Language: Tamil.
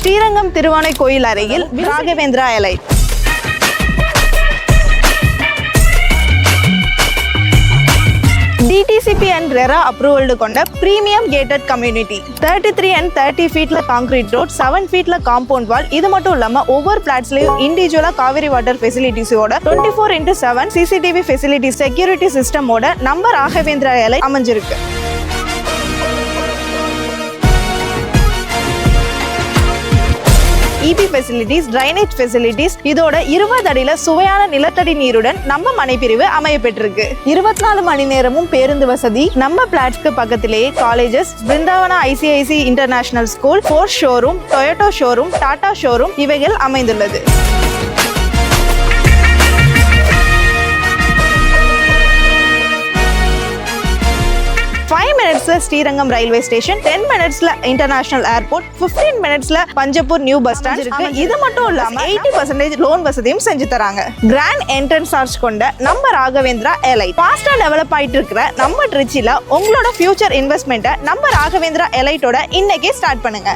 ஸ்ரீரங்கம் திருவானை கோயில் அருகில் Raghavendra elite. DTCP and RERA approved கொண்ட premium gated community. 33 and 30 feetல concrete road, 7 feetல compound wall. இது மட்டும் இல்லாம ஒவ்வொரு பிளாட்ஸ்லயும் இண்டிவிஜுவலா காவேரி வாட்டர் ஃபெசிலிட்டிஸோட 24/7 CCTV ஃபெசிலிட்டி செக்யூரிட்டி சிஸ்டமோட நம்ம ராகவேந்திரா எலைட் அமைஞ்சிருக்கு. EB ஃபெசிலிட்டிஸ், ட்ரைனேஜ் ஃபெசிலிட்டிஸ், இதோட 20 அடியில சுவையான நிலத்தடி நீருடன் நம்ம மனைப்பிரிவு அமைய பெற்றிருக்கு. 24 மணி நேரமும் பேருந்து வசதி, நம்ம பிளாட்ஸ்க்கு பக்கத்திலேயே colleges, Brindavana ICIC international school, Force showroom, Toyota showroom, Tata showroom இவைகள் அமைந்துள்ளது. 5 minutesல ஸ்ரீரங்கம் ரயில்வே ஸ்டேஷன், 10 minutesல இன்டர்நேஷனல் ஏர்போர்ட், 15 minutesல பஞ்சப்பூர் நியூ பஸ் ஸ்டாண்ட் இருக்கு. இது மட்டும் இல்லாம 80% லோன் வசதியும் செஞ்சு தராங்க. கிராண்ட் என்ட்ரன்ஸ் ஆர்ச் கொண்ட நம்ம ராகவேந்திரா எலைட் ஃபாஸ்டா டெவலப் ஆயிட்டு இருக்கிற நம்ம ட்ரிச்சில உங்களோட ஃபியூச்சர் இன்வெஸ்ட்மெண்ட்டை நம்ம ராகவேந்திரா எலைட்டோட இன்னைக்கே ஸ்டார்ட் பண்ணுங்க.